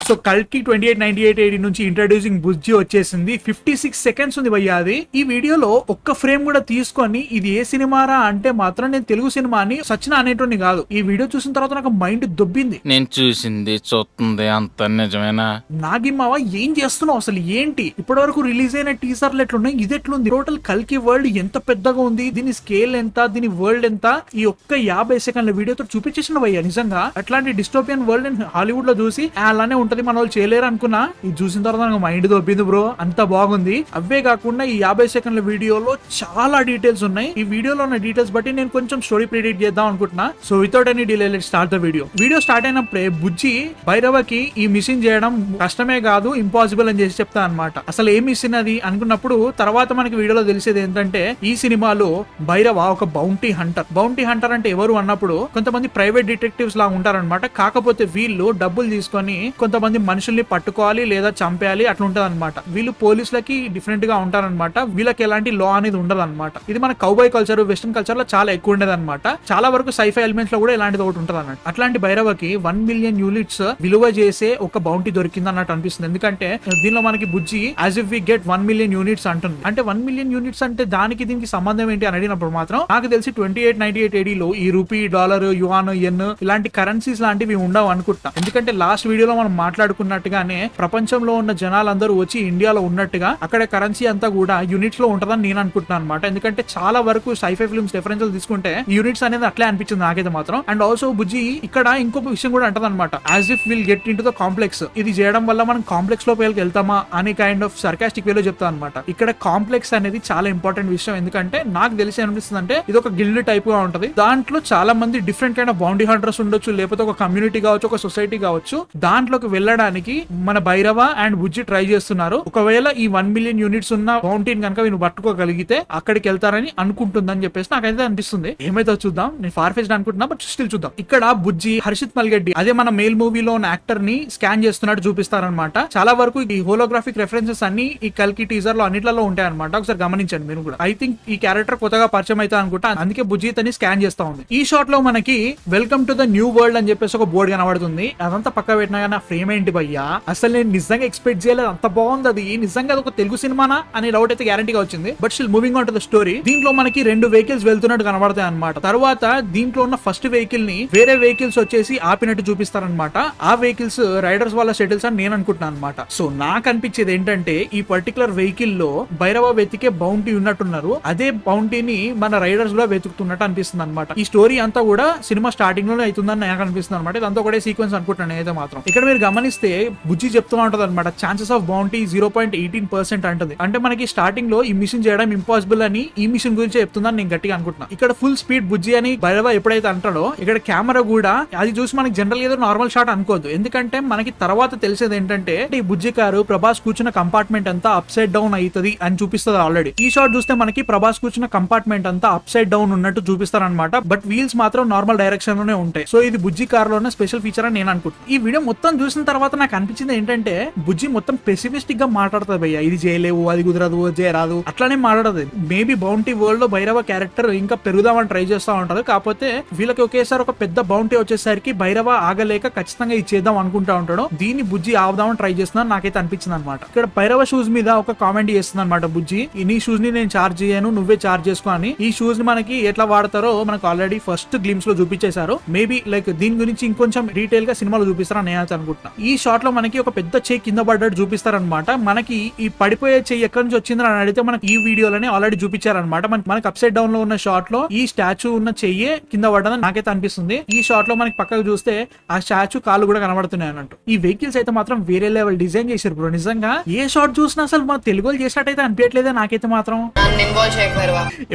So కల్కి 2898 నుంచి introducing బుజ్జి వచ్చేసింది. 56 సెకండ్స్ ఉంది భయ్యా అది. ఈ వీడియోలో ఒక్క ఫ్రేమ్ కూడా తీసుకొని ఇది ఏ సినిమారా అంటే మాత్రం నేను తెలుగు సినిమాని సచిన అనేటోని కాదు. ఈ వీడియో చూసిన తర్వాత నాకు మైండ్ దొబ్బింది. నేను చూసింది చూస్తుంది అంత నిజమేనా? నాగిమ్మావా ఏం చేస్తున్నావు అసలు? ఏంటి ఇప్పటి వరకు రిలీజ్ అయిన టీజర్లు ఎట్లున్నాయి, ఇది ఎట్లుంది? టోటల్ కల్కి వరల్డ్ ఎంత పెద్దగా ఉంది, దీని స్కేల్ ఎంత, దీని వరల్డ్ ఎంత, ఈ ఒక్క 50 సెకండ్ల వీడియోతో చూపించేసిన భయ్యా. నిజంగా అట్లాంటి డిస్టోపియన్ వరల్డ్ హాలీవుడ్ లో చూసి అలానే ఉంటది, మన వాళ్ళు చేయలేరు అనుకున్నా. ఇది చూసిన తర్వాత నాకు మైండ్ దొబ్బింది బ్రో, అంత బాగుంది. అవే కాకుండా ఈ 50 సెకండ్ల వీడియోలో చాలా డీటెయిల్స్ ఉన్నాయి. ఈ వీడియోలో ఉన్న డీటెయిల్స్ బట్టి నేను కొంచెం స్టోరీ ప్రిడిక్ట్ చేద్దాం అనుకుంటున్నా. So without any delay let's start the video. Video start అయినప్పుడే బుజ్జి భైరవకి ఈ మిషన్ చేయడం కష్టమే కాదు, ఇంపాసిబుల్ అని చేసి చెప్తా అనమాట. అసలు ఏ మిషన్ అది అనుకున్నప్పుడు తర్వాత మనకి వీడియోలో తెలిసేది ఏంటంటే ఈ సినిమాలో భైరవ ఒక బౌంటీ హంటర్. బౌంటీ హంటర్ అంటే ఎవరు అన్నప్పుడు కొంతమంది ప్రైవేట్ డిటెక్టివ్స్ లాగా ఉంటారనమాట. కాకపోతే వీళ్ళు డబ్బులు తీసుకొని కొంతమంది మనుషుల్ని పట్టుకోవాలి లేదా చంపేయాలి అట్లా ఉంటది అనమాట. వీళ్ళు పోలీసులకి డిఫరెంట్ గా ఉంటారనమాట. వీళ్ళకి ఎలాంటి లా అనేది ఉండదు అనమాట. ఇది మన కౌబాయ్ కల్చర్, వెస్టర్న్ కల్చర్ లో చాలా ఎక్కువ ఉండేది అనమాట. చాలా వరకు సైఫై ఎలిమెంట్స్ లో కూడా ఇలాంటిది ఒకటి ఉంటుంది అన్నట్టు. అట్లాంటి భైరవకి 1 మిలియన్ యూనిట్స్ విలువ చేసే ఒక బౌంటీ దొరికింది అన్నట్టు అనిపిస్తుంది. ఎందుకంటే దీనిలో మనకి Bujji as if we get 1 million units అంటుంది. అంటే 1 మిలియన్ యూనిట్స్ అంటే దానికి దీనికి సంబంధం ఏంటి అని అడిగినప్పుడు మాత్రం నాకు తెలిసి 2898 AD లో ఈ రూపీ, డాలర్, యువాన్, ఎన్ ఇలాంటి కరెన్సీస్ లాంటివి ఉండవు అనుకుంటా. ఎందుకంటే లాస్ట్ వీడియోలో మనం మాట్లాడుకున్నట్టుగానే ప్రపంచంలో ఉన్న జనాలందరూ వచ్చి ఇండియాలో ఉన్నట్టుగా అక్కడ కరెన్సీ అంతా కూడా యూనిట్స్ లో ఉంటదని నేను అనుకుంటున్నాను అనమాట. ఎందుకంటే చాలా వరకు సైఫై ఫిల్మ్స్ డిఫరెన్షియల్ తీసుకుంటే యూనిట్స్ అనేది అట్లే అనిపించింది నాకైతే మాత్రం. అండ్ ఆల్సో బుజ్జి ఇక్కడ ఇంకొక విషయం కూడా అంటది అనమాట, as if will get in to the complex. ఇది చేయడం వల్ల మనం కాంప్లెక్స్ లోపలికి వెళ్తామా అని కైండ్ ఆఫ్ సర్కాస్టిక్ వేలో చెప్తా అనమాట. ఇక్కడ కాంప్లెక్స్ అనేది చాలా ఇంపార్టెంట్ విషయం. ఎందుకంటే నాకు తెలిసి అనిపిస్తుంది అంటే ఇది ఒక గిల్డ్ టైప్ గా ఉంటది. దాంట్లో చాలా మంది different kind of Bondi hunters ఉండొచ్చు, లేకపోతే ఒక కమ్యూనిటీ కావచ్చు, ఒక సొసైటీ కావచ్చు. దాంట్లోకి వెళ్ళడానికి మన భైరవ అండ్ బుజ్జి ట్రై చేస్తున్నారు. ఒకవేళ ఈ 1 మిలియన్ యూనిట్స్ ఉన్న బౌంటీని కనుక వీళ్ళు పట్టుకోగలిగితే అక్కడికి వెళ్తారని అనుకుంటుందని చెప్పేసి నాకైతే అనిపిస్తుంది. ఏమైతే చూద్దాం, నేను ఫార్ ఫెచ్డ్ అనుకుంటున్నా, బట్ స్టిల్ చూద్దాం. ఇక్కడ బుజ్జి హర్షిత్ మల్గెడ్డి అదే మన మేల్ మూవీలో ఉన్న యాక్టర్ ని స్కాన్ చేస్తున్నట్టు చూపిస్తారనమాట. చాలా వరకు ఈ హోలోగ్రాఫిక్ రెఫరెన్సెస్ అన్ని ఈ కల్కి టీజర్ లో అన్నిట్లలో ఉంటాయి అనమాట. ఒకసారి గమనించండి మీరు కూడా. ఐ థింక్ ఈ క్యారెక్టర్ కొత్తగా పరిచయం అయితే అనుకుంటా, అందుకే బుజ్జి తని స్కాన్ చేస్తా ఉంది. ఈ షాట్ లో మనకి welcome to the new world అని చెప్పేసి ఒక బోర్డు కనబడుతుంది. అదంతా పక్క పెట్టినా కానీ ఫ్రేమ్ ఏంటి భయ్యా, అసలు నేను నిజంగా ఎక్స్పెక్ట్ చేయలేదు, అంత బాగుంది అది. నిజంగా అది ఒక తెలుగు సినిమానా అనే డౌట్ అయితే గ్యారంటీగా వచ్చింది. But still moving on to the story. దీంట్లో మనకి 2 వెహికల్స్ వెళ్తున్నట్టు కనబడతాయి అనమాట. తర్వాత దీంట్లో ఉన్న ఫస్ట్ వెహికల్ ని వేరే వెహికల్స్ వచ్చేసి ఆపినట్టు చూపిస్తారనమాట. ఆ వెహికల్స్ రైడర్స్ వాళ్ళ షటిల్స్ అని నేను అనుకుంటున్నాను అనమాట. సో నాకు అనిపించేది ఏంటంటే ఈ పర్టికులర్ వెహికల్ లో భైరవ వెతికే బౌంటీ ఉన్నట్టున్నారు. అదే బౌంటీని మన రైడర్స్ లో వెతుకుతున్నట్టు అనిపిస్తుంది అనమాట. ఈ స్టోరీ అంతా కూడా సినిమా స్టార్టింగ్ లోనే అవుతుందని నాకు అనిపిస్తుంది అనమాట. ఇదంతా ఒకటే సీక్వెన్స్ అనుకుంటున్నాను అయితే మాత్రం. ఇక్కడ మీరు గమనిస్తే బుజ్జి చెప్తూ ఉంటది అనమాట, ఛాన్సెస్ ఆఫ్ బౌంటీ 0.18% అంటది. అంటే మనకి స్టార్టింగ్ లో ఈ మిషన్ చేయడం ఇంపాసిబుల్ అని ఈ మిషన్ గురించి చెప్తుందని నేను గట్టిగా అనుకుంటున్నాను. ఇక్కడ ఫుల్ స్పీడ్ బుజ్జి అని భైరవ ఎప్పుడైతే అంటాడో ఇక్కడ కెమెరా కూడా అది చూసి మనకి జనరల్ ఏదో నార్మల్ షాట్ అనుకోవద్దు. ఎందుకంటే మనకి తర్వాత తెలిసేది ఏంటంటే ఈ బుజ్జి కారు ప్రభాస్ కూర్చున్న కంపార్ట్మెంట్ అంతా అప్ సైడ్ డౌన్ అవుతుంది అని చూపిస్తుంది ఆల్రెడీ. ఈ షాట్ చూస్తే మనకి ప్రభాస్ కూర్చున్న కంపార్ట్మెంట్ అంతా అప్ సైడ్ డౌన్ ఉన్నట్టు చూపిస్తారనమాట. బట్ వీల్స్ మాత్రం నార్మల్ డైరెక్షన్ లోనే ఉంటాయి. సో ఇది బుజ్జి కార్ లోనే స్పెషల్ ఫీచర్ అని నేను అనుకుంటున్నాను. ఈ వీడియో మొత్తం చూసిన తర్వాత నాకు అనిపించింది ఏంటంటే బుజ్జి మొత్తం పెసిమిస్టిక్ గా మాట్లాడుతుంది భయ్య, ఇది చేయలేవు, అది కుదరదు, చేయరాదు అట్లానే మాట్లాడదు. మేబీ బౌంటీ వరల్డ్ లో భైరవ క్యారెక్టర్ ఇంకా పెరుగుదామని ట్రై చేస్తా ఉంటారు. కాకపోతే వీళ్ళకి ఒకేసారి ఒక పెద్ద బౌంటీ వచ్చేసరికి భైరవ ఆగలేక ఖచ్చితంగా ఇది చేద్దాం అనుకుంటా ఉంటాడు. దీన్ని బుజ్జి ఆపుదామని ట్రై చేస్తున్నాను నాకైతే అనిపించింది అనమాట. ఇక్కడ భైరవ షూస్ మీద ఒక కామెంట్ చేస్తుంది అనమాట బుజ్జి, నీ షూస్ ని నేను చార్జ్ చేయను, నువ్వే చార్జ్ చేసుకో అని. ఈ షూస్ ని మనకి ఎట్లా వాడతారో మనకు ఆల్రెడీ ఫస్ట్ గ్లిమ్స్ లో చూపించేశారు. మేబీ లైక్ దీని గురించి ఇంకొంచెం డీటెయిల్ గా సినిమాలో చూపిస్తారని నేను అనుకుంటున్నా. ఈ షాట్ లో మనకి ఒక పెద్ద చెయ్యి కింద పడ్డట్టు చూపిస్తారనమాట. మనకి ఈ పడిపోయే చెయ్యి ఎక్కడి నుంచి వచ్చిందని అని అడిగితే మనకి ఈ వీడియోలోనే ఆల్రెడీ చూపించారనమాట. మనకి అప్ సైడ్ డౌన్ లో ఉన్న షాట్ లో ఈ స్టాచ్యూ ఉన్న చెయ్యే కింద పడ్డదని నాకైతే అనిపిస్తుంది. ఈ షాట్ లో మనకి పక్కకు చూస్తే ఆ స్టాచ్యూ కాళ్ళు కూడా కనబడుతున్నాయి అన్నట్టు. ఈ వెహికల్స్ అయితే మాత్రం వేరే లెవెల్ డిజైన్ చేశారు బ్రో. నిజంగా ఏ షాట్ చూసినా అసలు మన తెలుగులో చేసినట్టయితే అనిపించట్లేదే నాకైతే మాత్రం.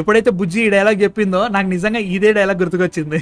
ఎప్పుడైతే బుజ్జి ఈ డైలాగ్ చెప్పిందో నాకు నిజంగా ఇదే డైలాగ్ గుర్తుకొచ్చింది.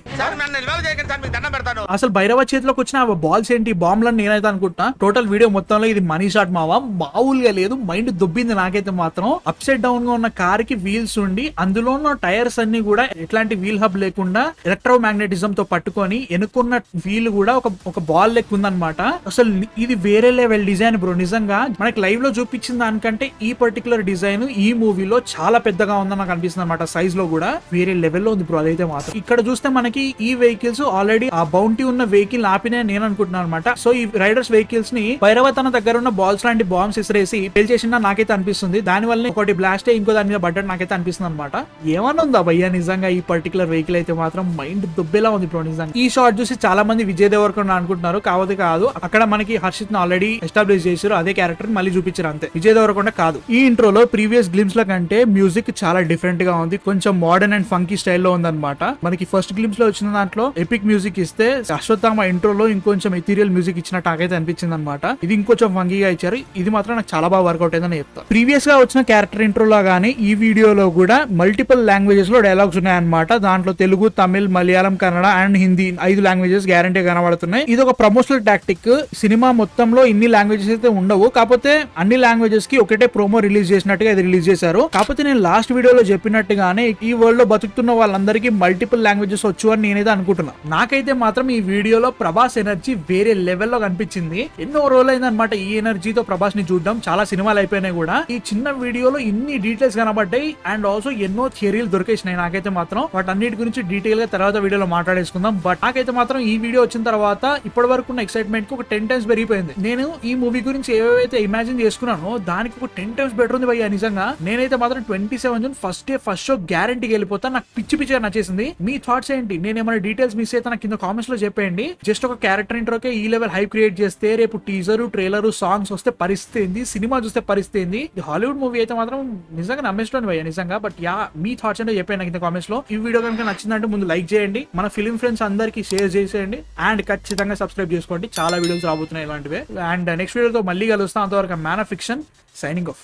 అసలు భైరవ చేతిలోకి వచ్చిన బాల్స్ ఏంటి, బాంబులని నేనైతే అనుకుంటున్నా. టోటల్ వీడియో మొత్తంలో ఇది మనీ షాట్ మావా, మామూలుగా లేదు. మైండ్ దొబ్బింది నాకైతే మాత్రం. అప్ సైడ్ డౌన్ గా ఉన్న కార్ కి వీల్స్ ఉండి అందులో ఉన్న టైర్స్ అన్ని కూడా ఎట్లాంటి వీల్ హబ్ లేకుండా ఎలక్ట్రో మ్యాగ్నెటిజం తో పట్టుకొని ఎనుకున్న వీల్ కూడా ఒక బాల్ లెక్క ఉందన్నమాట. అసలు ఇది వేరే లెవెల్ డిజైన్ బ్రో. నిజంగా మనకి లైవ్ లో చూపించిన దానికంటే ఈ పర్టికులర్ డిజైన్ ఈ మూవీలో చాలా పెద్దగా ఉందని నాకు అనిపిస్తుంది అనమాట. సైజ్ లో కూడా వేరే లెవెల్లో ఉంది బ్రో అదైతే మాత్రం. ఇక్కడ చూస్తే మనకి ఈ వెహికల్స్ ఆల్రెడీ ఆ బౌంటీ ఉన్న వెహికల్ ఆపినే నేను అనుకుంటున్నాను అనమాట. సో ఈ రైడర్స్ వెహికల్స్ ని పైరవతన దగ్గర ఉన్న బాల్స్ లాంటి బాంబ్స్ ఇసిరేసి పేల్చేసిన నాకైతే అనిపిస్తుంది. దాని వల్ల ఒకటి బ్లాస్ట్ అయ్యి ఇంకో దాని మీద పడ్డట్టు నాకైతే అనిపిస్తుంది అనమాట. ఏమన్నా ఉందా భయ్యా నిజంగా ఈ పర్టికులర్ వెహికల్ అయితే మాత్రం మైండ్ దుబ్బేలా ఉంది బ్రో నిజంగా. ఈ షాట్ చూసి చాలా మంది విజయ్ దేవరకొండ అనుకుంటున్నారు, కావద్దు కాదు. అక్కడ మనకి హర్షిత్ ని ఆల్రెడీ ఎస్టాబ్లిష్ చేశారు, అదే క్యారెక్టర్ మళ్ళీ చూపించారు అంతే. విజయ్ దేవరకొండ కాదు. ఈ ఇంట్రోలో ప్రీవియస్ గ్లిమ్స్ ల కంటే మ్యూజిక్ చాలా డిఫరెంట్ గా ఉంది, కొంచెం మోడర్న్ అండ్ ఫంకీ స్టైల్లో ఉందన్నమాట. మనకి ఫస్ట్ గ్లిమ్స్ లో వచ్చిన దాంట్లో ఎపిక్ మ్యూజిక్ ఇస్తే అశ్వత్థామ ఇంట్రోలో ఇంకొంచెం ఎథీరియల్ మ్యూజిక్ ఇచ్చినట్టు నాకైతే అనిపించింది అనమాట. ఇది ఇంకొంచెం ఫంకీగా ఇచ్చారు, ఇది మాత్రం నాకు చాలా బాగా వర్కౌట్ అయిందని చెప్తాను. ప్రీవియస్ గా వచ్చిన క్యారెక్టర్ ఇంట్రోలో గానీ ఈ వీడియోలో కూడా మల్టిపుల్ లాంగ్వేజెస్ లో డైలాగ్స్ ఉన్నాయన్నమాట. దాంట్లో Telugu, Tamil, Malayalam, Kannada and Hindi 5 languages guarantee కనబడుతున్నాయి. ఇది ఒక ప్రమోషనల్ టాక్టిక్. సినిమా మొత్తంలో ఇన్ని లాంగ్వేజెస్ అయితే ఉండవు, కాకపోతే అన్ని లాంగ్వేజెస్ కి ఒకటే ప్రోమో రిలీజ్ చేసినట్టుగా ఇది రిలీజ్ చేశారు. కాకపోతే నేను లాస్ట్ వీడియోలో చెప్పినట్టుగానే ఈ వరల్డ్ లో బతుకుతున్న వాళ్ళందరికీ మల్టిపుల్ లాంగ్వేజెస్ వచ్చు అని నేనైతే అనుకుంటున్నా. నాకైతే మాత్రం ఈ వీడియోలో ప్రభాస్ ఎనర్జీ వేరే లెవెల్లో కనిపించింది. ఎన్నో రోజులు అయిందనమాట ఈ ఎనర్జీతో ప్రభాస్ ని చూద్దాం. చాలా సినిమాలు అయిపోయినాయి కూడా, ఈ చిన్న వీడియోలో ఇన్ని డీటెయిల్స్ కనబడ్డాయి అండ్ ఆల్సో ఎన్నో థియరీలు దొరికేసినాయి నాకైతే మాత్రం. వాటన్నిటి గురించి డీటెయిల్ గా తర్వాత వీడియోలో మాట్లాడేసుకుందాం. బట్ నాకైతే మాత్రం ఈ వీడియో వచ్చిన తర్వాత ఇప్పటి వరకు ఉన్న ఎక్సైట్మెంట్ కి ఒక 10 టైమ్స్ పెరిగిపోయింది. నేను ఈ మూవీ గురించి ఏవైతే ఇమాజిన్ చేసుకున్నానో దానికి ఒక 10 టైమ్స్ బెటర్ ఉంది భయ్యా నిజంగా. నేనైతే మాత్రం 27 జూన్ ఫస్ట్ షో గ్యారంటీకి వెళ్ళిపోతా. నాకు పిచ్చిగా నచ్చేసింది. మీ థాట్స్ ఏంటి? నేను ఏమైనా డీటెయిల్స్ మిస్ అయితే నాకు కింద కామెంట్స్ లో చెప్పండి. జస్ట్ ఒక క్యారెక్టర్ ఇంట్రోకే ఈ లెవెల్ హైప్ క్రియేట్ చేస్తే రేపు టీజర్, ట్రైలర్, సాంగ్స్ వస్తే పరిస్థితి ఏంది, సినిమా చూస్తే పరిస్థితి ఏంది. హాలీవుడ్ మూవీ అయితే మాత్రం నిజంగా నమ్మేస్తాను భయ్యా నిజంగా. బట్ యా మీ థాట్స్ అంటే చెప్పండి నాకు కింద కామెంట్స్ లో. ఈ వీడియో కనుక నచ్చిందంటే ముందు లైక్ చేయండి, మన ఫిలిం ఫ్రెండ్స్ అందరికి షేర్ చేసేయండి అండ్ ఖచ్చితంగా సబ్స్క్రైబ్ చేసుకోండి. చాలా వీడియోస్ రాబోతున్నాయి ఇలాంటివే. అండ్ నెక్స్ట్ వీడియోతో మళ్ళీ కలుస్తాం. అంతవరకు man of fiction signing off.